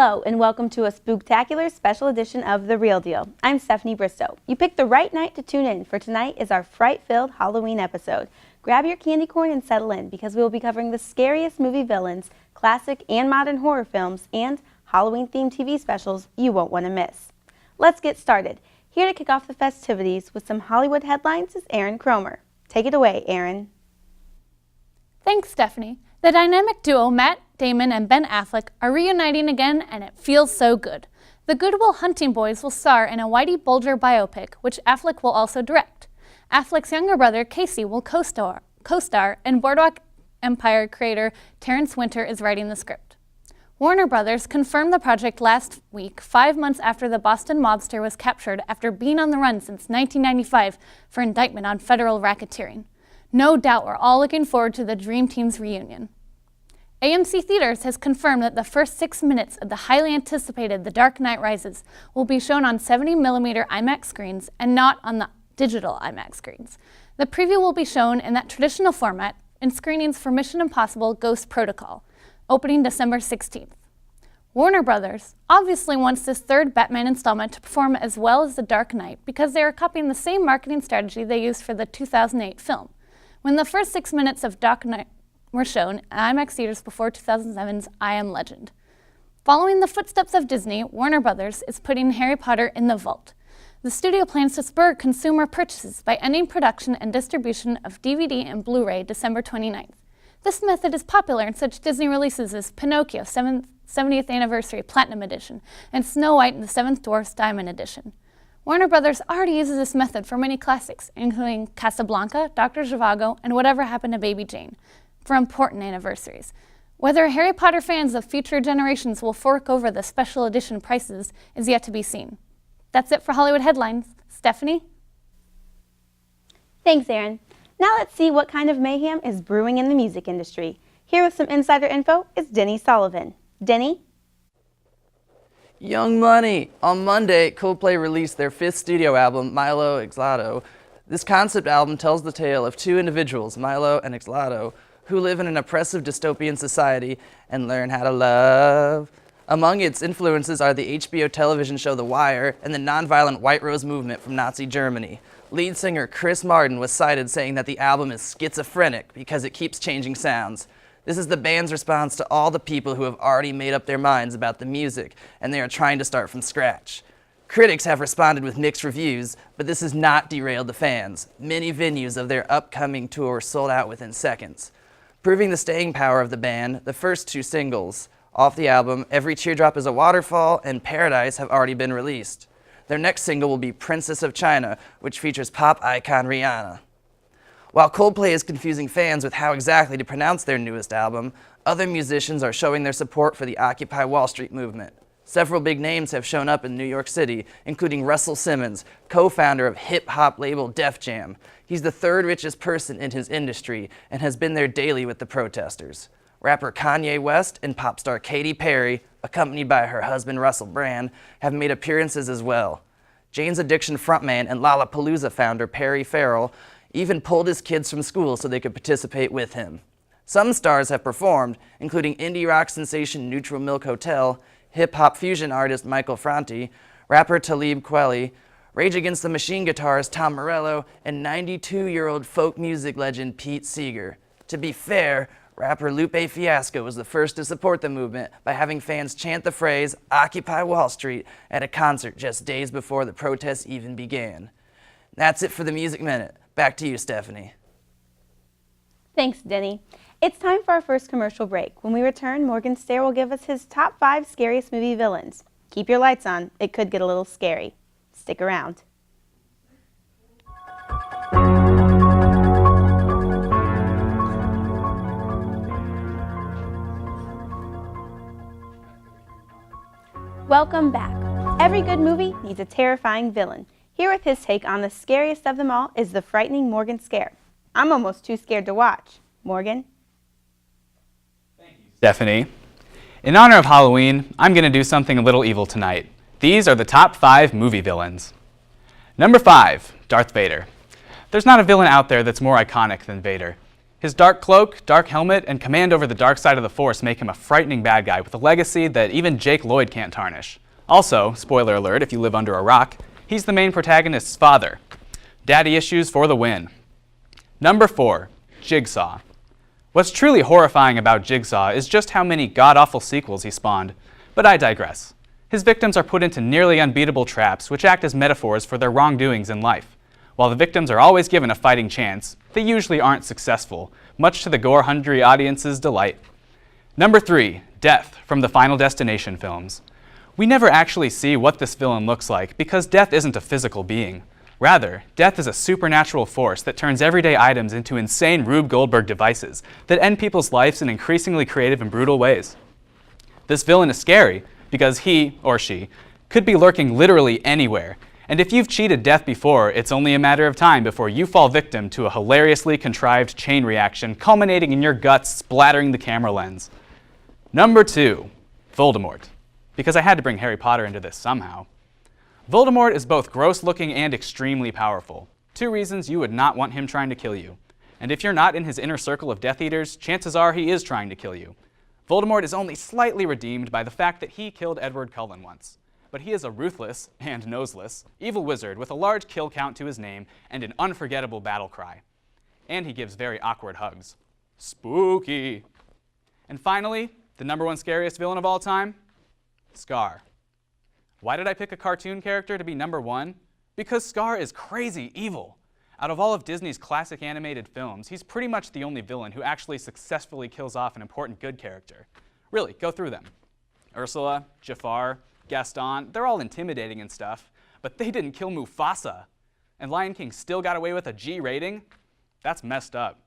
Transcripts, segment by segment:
Hello and welcome to a spooktacular special edition of The Real Deal. I'm Stephanie Bristow. You picked the right night to tune in, for tonight is our fright-filled Halloween episode. Grab your candy corn and settle in, because we will be covering the scariest movie villains, classic and modern horror films, and Halloween-themed TV specials you won't want to miss. Let's get started. Here to kick off the festivities with some Hollywood headlines is Erin Cromer. Take it away, Erin. Thanks, Stephanie. The dynamic duo Matt Damon and Ben Affleck are reuniting again, and it feels so good. The Good Will Hunting boys will star in a Whitey Bulger biopic, which Affleck will also direct. Affleck's younger brother, Casey, will co-star, and Boardwalk Empire creator Terrence Winter is writing the script. Warner Brothers confirmed the project last week, 5 months after the Boston mobster was captured after being on the run since 1995 for indictment on federal racketeering. No doubt we're all looking forward to the Dream Team's reunion. AMC Theaters has confirmed that the first 6 minutes of the highly anticipated The Dark Knight Rises will be shown on 70mm IMAX screens and not on the digital IMAX screens. The preview will be shown in that traditional format in screenings for Mission Impossible Ghost Protocol, opening December 16th. Warner Brothers obviously wants this third Batman installment to perform as well as The Dark Knight because they are copying the same marketing strategy they used for the 2008 film. When the first 6 minutes of Dark Knight were shown in IMAX theaters before 2007's I Am Legend. Following the footsteps of Disney, Warner Brothers is putting Harry Potter in the vault. The studio plans to spur consumer purchases by ending production and distribution of DVD and Blu-ray December 29th. This method is popular in such Disney releases as Pinocchio 70th Anniversary Platinum Edition and Snow White and the Seven Dwarfs Diamond Edition. Warner Brothers already uses this method for many classics, including Casablanca, Dr. Zhivago, and Whatever Happened to Baby Jane, for important anniversaries. Whether Harry Potter fans of future generations will fork over the special edition prices is yet to be seen. That's it for Hollywood headlines. Stephanie? Thanks, Erin. Now let's see what kind of mayhem is brewing in the music industry. Here with some insider info is Denny Sullivan. Denny? Young Money! On Monday, Coldplay released their 5th studio album, Milo Exlado. This concept album tells the tale of 2 individuals, Milo and Exlado, who live in an oppressive dystopian society and learn how to love. Among its influences are the HBO television show The Wire and the nonviolent White Rose movement from Nazi Germany. Lead singer Chris Martin was cited saying that the album is schizophrenic because it keeps changing sounds. This is the band's response to all the people who have already made up their minds about the music, and they are trying to start from scratch. Critics have responded with mixed reviews, but this has not derailed the fans. Many venues of their upcoming tour sold out within seconds. Proving the staying power of the band, the first 2 singles off the album, Every Teardrop is a Waterfall and Paradise, have already been released. Their next single will be Princess of China, which features pop icon Rihanna. While Coldplay is confusing fans with how exactly to pronounce their newest album, other musicians are showing their support for the Occupy Wall Street movement. Several big names have shown up in New York City, including Russell Simmons, co-founder of hip-hop label Def Jam. He's the 3rd richest person in his industry and has been there daily with the protesters. Rapper Kanye West and pop star Katy Perry, accompanied by her husband Russell Brand, have made appearances as well. Jane's Addiction frontman and Lollapalooza founder Perry Farrell even pulled his kids from school so they could participate with him. Some stars have performed, including indie rock sensation Neutral Milk Hotel, hip-hop fusion artist Michael Franti, rapper Talib Kweli, Rage Against the Machine guitarist Tom Morello, and 92-year-old folk music legend Pete Seeger. To be fair, rapper Lupe Fiasco was the first to support the movement by having fans chant the phrase, Occupy Wall Street, at a concert just days before the protests even began. That's it for the Music Minute. Back to you, Stephanie. Thanks, Denny. It's time for our first commercial break. When we return, Morgan Stair will give us his top 5 scariest movie villains. Keep your lights on. It could get a little scary. Stick around. Welcome back. Every good movie needs a terrifying villain. Here with his take on the scariest of them all is the frightening Morgan Scare. I'm almost too scared to watch. Morgan? Stephanie. In honor of Halloween, I'm going to do something a little evil tonight. These are the top 5 movie villains. Number 5, Darth Vader. There's not a villain out there that's more iconic than Vader. His dark cloak, dark helmet, and command over the dark side of the Force make him a frightening bad guy with a legacy that even Jake Lloyd can't tarnish. Also, spoiler alert if you live under a rock, he's the main protagonist's father. Daddy issues for the win. Number 4, Jigsaw. What's truly horrifying about Jigsaw is just how many god-awful sequels he spawned, but I digress. His victims are put into nearly unbeatable traps which act as metaphors for their wrongdoings in life. While the victims are always given a fighting chance, they usually aren't successful, much to the gore-hungry audience's delight. Number 3, Death from the Final Destination films. We never actually see what this villain looks like because Death isn't a physical being. Rather, Death is a supernatural force that turns everyday items into insane Rube Goldberg devices that end people's lives in increasingly creative and brutal ways. This villain is scary because he, or she, could be lurking literally anywhere, and if you've cheated Death before, it's only a matter of time before you fall victim to a hilariously contrived chain reaction culminating in your guts splattering the camera lens. Number 2, Voldemort. Because I had to bring Harry Potter into this somehow. Voldemort is both gross-looking and extremely powerful. 2 reasons you would not want him trying to kill you. And if you're not in his inner circle of Death Eaters, chances are he is trying to kill you. Voldemort is only slightly redeemed by the fact that he killed Edward Cullen once. But he is a ruthless, and noseless, evil wizard with a large kill count to his name and an unforgettable battle cry. And he gives very awkward hugs. Spooky. And finally, the number 1 scariest villain of all time, Scar. Why did I pick a cartoon character to be number 1? Because Scar is crazy evil. Out of all of Disney's classic animated films, he's pretty much the only villain who actually successfully kills off an important good character. Really, go through them. Ursula, Jafar, Gaston, they're all intimidating and stuff, but they didn't kill Mufasa. And Lion King still got away with a G rating? That's messed up.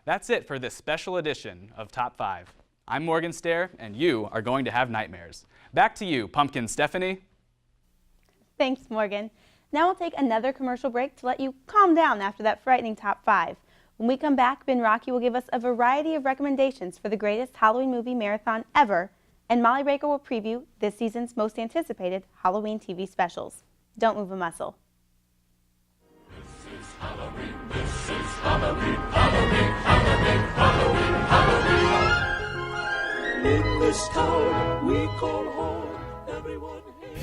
That's it for this special edition of Top 5. I'm Morgan Stair, and you are going to have nightmares. Back to you, Pumpkin Stephanie. Thanks, Morgan. Now we'll take another commercial break to let you calm down after that frightening Top 5. When we come back, Ben Rocky will give us a variety of recommendations for the greatest Halloween movie marathon ever, and Molly Baker will preview this season's most anticipated Halloween TV specials. Don't move a muscle. This is Halloween, this is Halloween, Halloween, Halloween, Halloween, Halloween. In this town we call home, everyone here.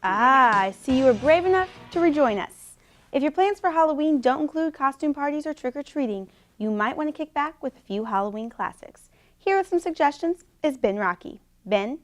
I see you were brave enough to rejoin us. If your plans for Halloween don't include costume parties or trick-or-treating, you might want to kick back with a few Halloween classics. Here with some suggestions is Ben Rocky. Ben?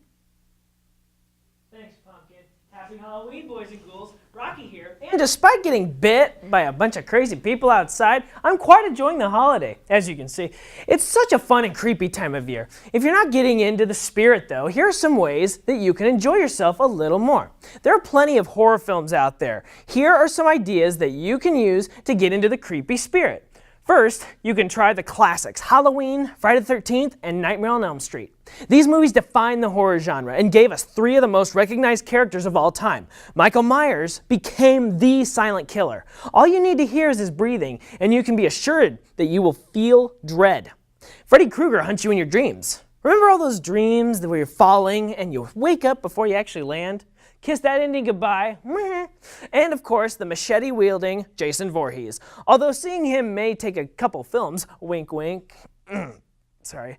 Thanks, Pumpkin. Happy Halloween, boys and ghouls. Rocky here. And despite getting bit by a bunch of crazy people outside, I'm quite enjoying the holiday, as you can see. It's such a fun and creepy time of year. If you're not getting into the spirit, though, here are some ways that you can enjoy yourself a little more. There are plenty of horror films out there. Here are some ideas that you can use to get into the creepy spirit. First, you can try the classics, Halloween, Friday the 13th, and Nightmare on Elm Street. These movies defined the horror genre and gave us 3 of the most recognized characters of all time. Michael Myers became the silent killer. All you need to hear is his breathing, and you can be assured that you will feel dread. Freddy Krueger hunts you in your dreams. Remember all those dreams where you're falling and you wake up before you actually land? Kiss that ending goodbye. And of course, the machete-wielding Jason Voorhees. Although seeing him may take a couple films, wink wink, sorry.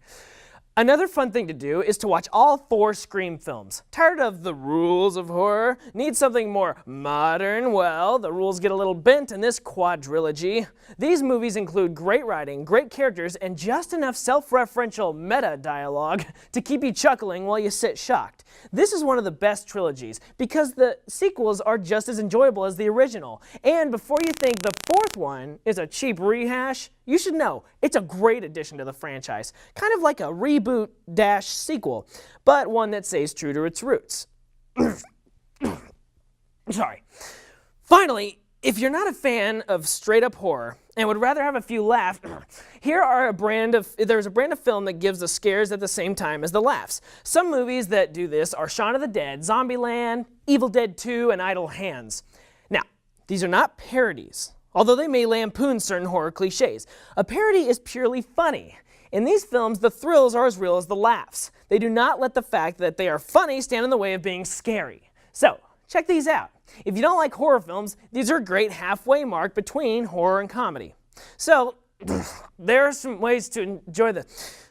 Another fun thing to do is to watch all 4 Scream films. Tired of the rules of horror? Need something more modern? Well, the rules get a little bent in this quadrilogy. These movies include great writing, great characters, and just enough self-referential meta-dialogue to keep you chuckling while you sit shocked. This is one of the best trilogies because the sequels are just as enjoyable as the original. And before you think the 4th one is a cheap rehash, you should know it's a great addition to the franchise. Kind of like a reboot-sequel, but one that stays true to its roots. Sorry. Finally, if you're not a fan of straight-up horror and would rather have a few laughs, there's a brand of film that gives the scares at the same time as the laughs. Some movies that do this are Shaun of the Dead, Zombieland, Evil Dead 2, and Idle Hands. these are not parodies, although they may lampoon certain horror cliches. A parody is purely funny. In these films, the thrills are as real as the laughs. They do not let the fact that they are funny stand in the way of being scary. So, check these out. If you don't like horror films, these are a great halfway mark between horror and comedy. So, there are some ways to enjoy the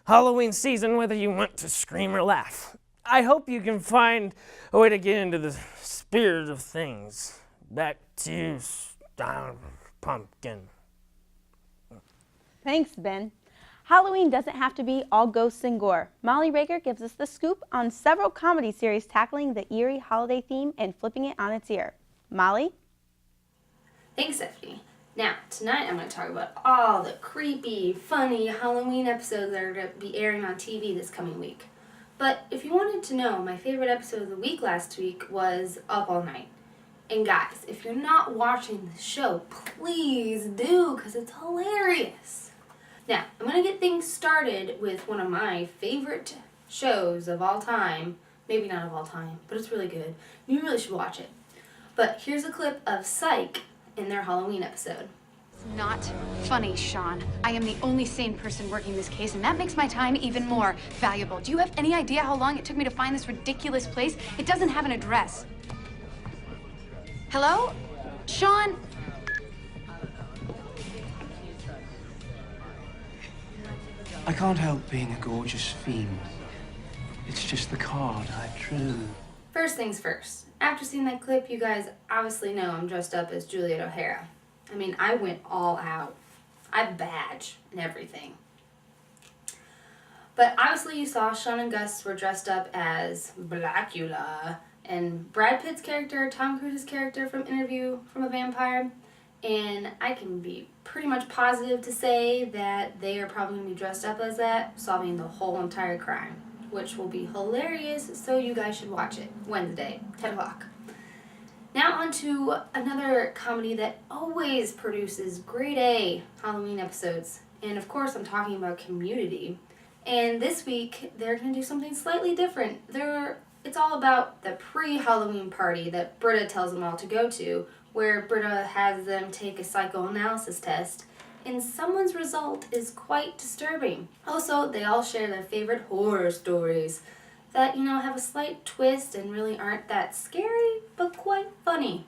Halloween season whether you want to scream or laugh. I hope you can find a way to get into the spirit of things. Back to you, Pumpkin. Thanks, Ben. Halloween doesn't have to be all ghosts and gore. Molly Rager gives us the scoop on several comedy series tackling the eerie holiday theme and flipping it on its ear. Molly? Thanks, Stephanie. Now, tonight I'm going to talk about all the creepy, funny Halloween episodes that are going to be airing on TV this coming week. But if you wanted to know, my favorite episode of the week last week was Up All Night. And guys, if you're not watching the show, please do, because it's hilarious. Now, I'm going to get things started with one of my favorite shows of all time. Maybe not of all time, but it's really good. You really should watch it. But here's a clip of Psych in their Halloween episode. It's not funny, Sean. I am the only sane person working this case, and that makes my time even more valuable. Do you have any idea how long it took me to find this ridiculous place? It doesn't have an address. Hello? Sean? I can't help being a gorgeous fiend. It's just the card I drew. First things first. After seeing that clip, you guys obviously know I'm dressed up as Juliet O'Hara. I mean, I went all out. I have a badge and everything. But obviously you saw Sean and Gus were dressed up as Blackula, and Brad Pitt's character, Tom Cruise's character from Interview from a Vampire. And I can be pretty much positive to say that they are probably going to be dressed up as that, solving the whole entire crime, which will be hilarious, so you guys should watch it. Wednesday, 10 o'clock. Now on to another comedy that always produces grade A Halloween episodes. And of course I'm talking about Community. And this week they're going to do something slightly different. It's all about the pre-Halloween party that Britta tells them all to go to, where Britta has them take a psychoanalysis test, and someone's result is quite disturbing. Also, they all share their favorite horror stories that, have a slight twist and really aren't that scary, but quite funny.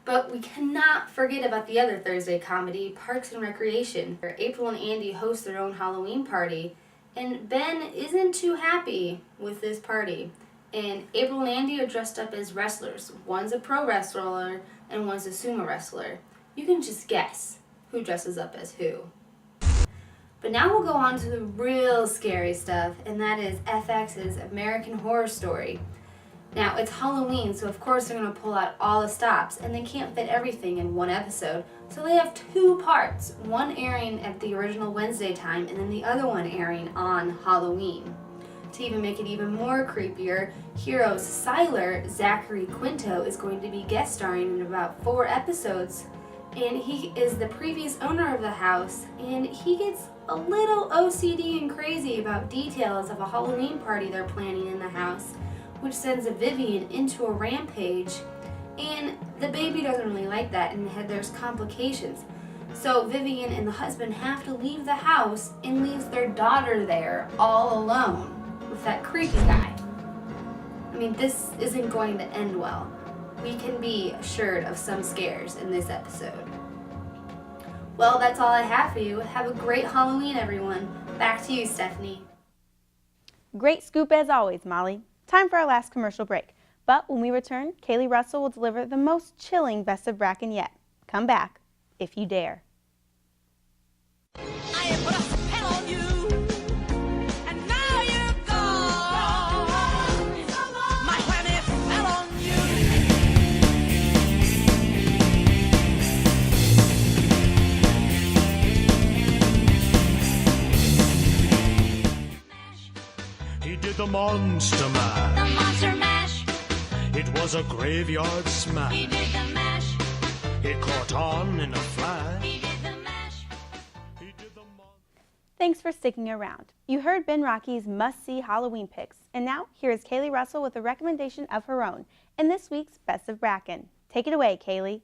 But we cannot forget about the other Thursday comedy, Parks and Recreation, where April and Andy host their own Halloween party, and Ben isn't too happy with this party. And April and Andy are dressed up as wrestlers. One's a pro wrestler and one's a sumo wrestler. You can just guess who dresses up as who. But now we'll go on to the real scary stuff, and that is FX's American Horror Story. Now, it's Halloween, so of course they're going to pull out all the stops, and they can't fit everything in one episode. So they have two parts, one airing at the original Wednesday time, and then the other one airing on Halloween. To even make it even more creepier, Hero's Siler, Zachary Quinto, is going to be guest starring in about 4 episodes. And he is the previous owner of the house, and he gets a little OCD and crazy about details of a Halloween party they're planning in the house, which sends Vivian into a rampage. And the baby doesn't really like that, and there's complications. So Vivian and the husband have to leave the house and leaves their daughter there all alone with that creepy guy. I mean, this isn't going to end well. We can be assured of some scares in this episode. Well, that's all I have for you. Have a great Halloween, everyone. Back to you, Stephanie. Great scoop as always, Molly. Time for our last commercial break. But when we return, Kaylee Russell will deliver the most chilling Best of Bracken yet. Come back, if you dare. I put a spell on you, and now you're gone. My planet fell on you. He did the monster mash. The monster mash. It was a graveyard smash. He did the mash. It caught on in a flash. He did the mash. He did the Thanks for sticking around. You heard Ben Rocky's must-see Halloween picks, and now here is Kaylee Russell with a recommendation of her own in this week's Best of Bracken. Take it away, Kaylee.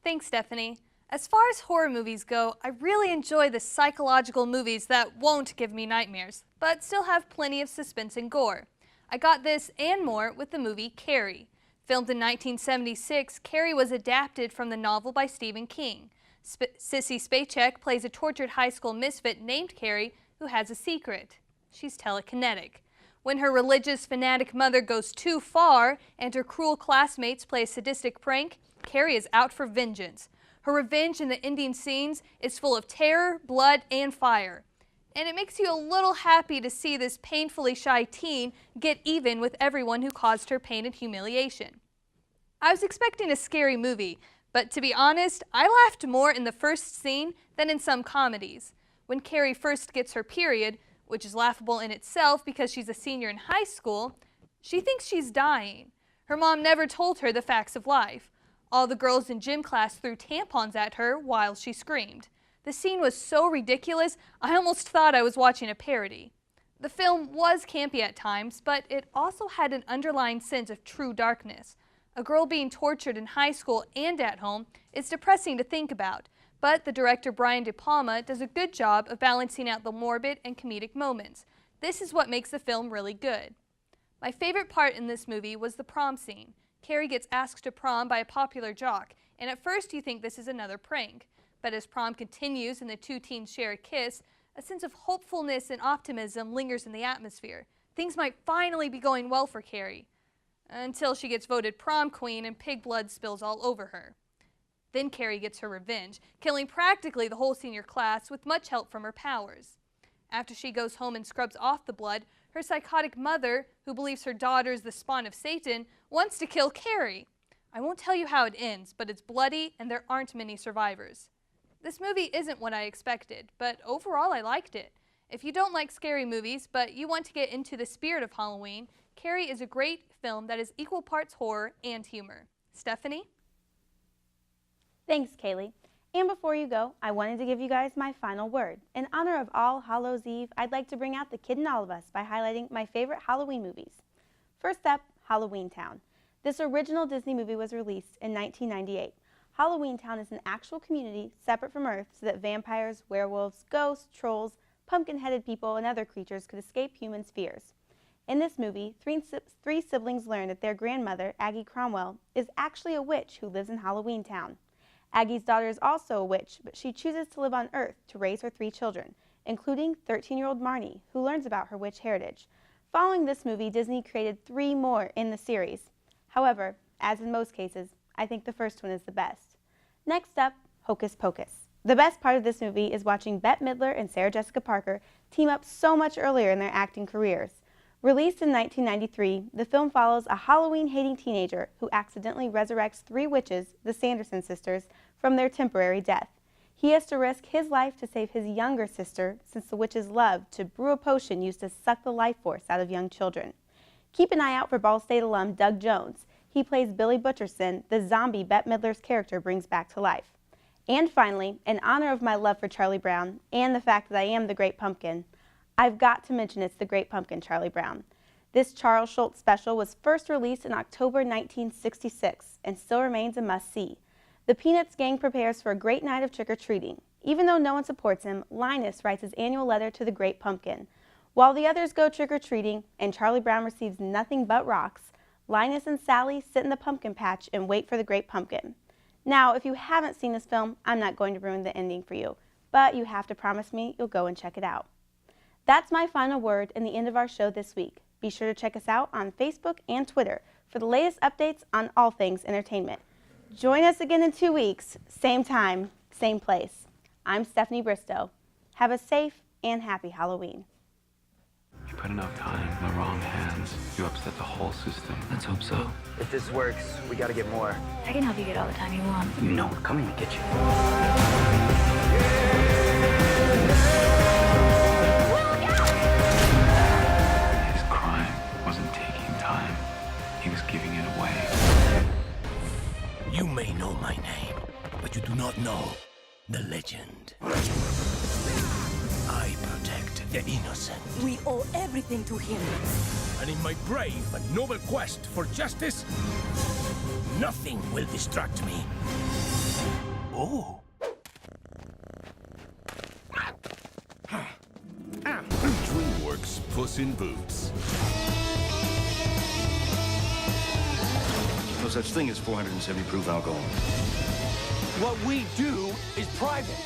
Thanks, Stephanie. As far as horror movies go, I really enjoy the psychological movies that won't give me nightmares, but still have plenty of suspense and gore. I got this and more with the movie Carrie. Filmed in 1976, Carrie was adapted from the novel by Stephen King. Sissy Spacek plays a tortured high school misfit named Carrie who has a secret. She's telekinetic. When her religious fanatic mother goes too far and her cruel classmates play a sadistic prank, Carrie is out for vengeance. Her revenge in the ending scenes is full of terror, blood, and fire. And it makes you a little happy to see this painfully shy teen get even with everyone who caused her pain and humiliation. I was expecting a scary movie, but to be honest, I laughed more in the first scene than in some comedies. When Carrie first gets her period, which is laughable in itself because she's a senior in high school, she thinks she's dying. Her mom never told her the facts of life. All the girls in gym class threw tampons at her while she screamed. The scene was so ridiculous, I almost thought I was watching a parody. The film was campy at times, but it also had an underlying sense of true darkness. A girl being tortured in high school and at home is depressing to think about, but the director Brian De Palma does a good job of balancing out the morbid and comedic moments. This is what makes the film really good. My favorite part in this movie was the prom scene. Carrie gets asked to prom by a popular jock, and at first you think this is another prank. But as prom continues and the two teens share a kiss, a sense of hopefulness and optimism lingers in the atmosphere. Things might finally be going well for Carrie, until she gets voted prom queen and pig blood spills all over her. Then Carrie gets her revenge, killing practically the whole senior class with much help from her powers. After she goes home and scrubs off the blood, her psychotic mother, who believes her daughter is the spawn of Satan, wants to kill Carrie. I won't tell you how it ends, but it's bloody and there aren't many survivors. This movie isn't what I expected, but overall I liked it. If you don't like scary movies, but you want to get into the spirit of Halloween, Carrie is a great film that is equal parts horror and humor. Stephanie? Thanks, Kaylee. And before you go, I wanted to give you guys my final word. In honor of All Hallows Eve, I'd like to bring out the kid in all of us by highlighting my favorite Halloween movies. First up, Halloween Town. This original Disney movie was released in 1998. Halloween Town is an actual community separate from Earth so that vampires, werewolves, ghosts, trolls, pumpkin-headed people, and other creatures could escape humans' fears. In this movie, three siblings learn that their grandmother, Aggie Cromwell, is actually a witch who lives in Halloween Town. Aggie's daughter is also a witch, but she chooses to live on Earth to raise her 3 children, including 13-year-old Marnie, who learns about her witch heritage. Following this movie, Disney created 3 more in the series. However, as in most cases, I think the first one is the best. Next up, Hocus Pocus. The best part of this movie is watching Bette Midler and Sarah Jessica Parker team up so much earlier in their acting careers. Released in 1993, the film follows a Halloween-hating teenager who accidentally resurrects 3 witches, the Sanderson sisters, from their temporary death. He has to risk his life to save his younger sister, since the witches love to brew a potion used to suck the life force out of young children. Keep an eye out for Ball State alum Doug Jones. He plays Billy Butcherson, the zombie Bette Midler's character brings back to life. And finally, in honor of my love for Charlie Brown and the fact that I am the Great Pumpkin, I've got to mention it's the Great Pumpkin, Charlie Brown. This Charles Schultz special was first released in October 1966 and still remains a must-see. The Peanuts gang prepares for a great night of trick-or-treating. Even though no one supports him, Linus writes his annual letter to the Great Pumpkin. While the others go trick-or-treating and Charlie Brown receives nothing but rocks, Linus and Sally sit in the pumpkin patch and wait for the Great Pumpkin. Now, if you haven't seen this film, I'm not going to ruin the ending for you, but you have to promise me you'll go and check it out. That's my final word and the end of our show this week. Be sure to check us out on Facebook and Twitter for the latest updates on all things entertainment. Join us again in 2 weeks, same time, same place. I'm Stephanie Bristow. Have a safe and happy Halloween. You put enough time in the wrong hands, you upset the whole system. Let's hope so. If this works, we gotta get more. I can help you get all the time you want. You know we're coming to get you. His crime wasn't taking time. He was giving it away. You may know my name, but you do not know the legend. I protect the innocent. We owe everything to him. And in my brave and noble quest for justice, nothing will distract me. Oh. DreamWorks Puss in Boots. No such thing as 470 proof alcohol. What we do is private.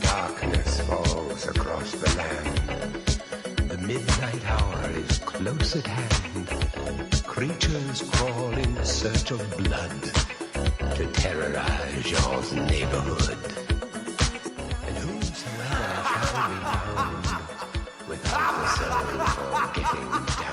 Darkness falls across the land. The midnight hour is close at hand. Creatures crawl in search of blood to terrorize your neighborhood. And whosoever shall be found without the soul for getting down.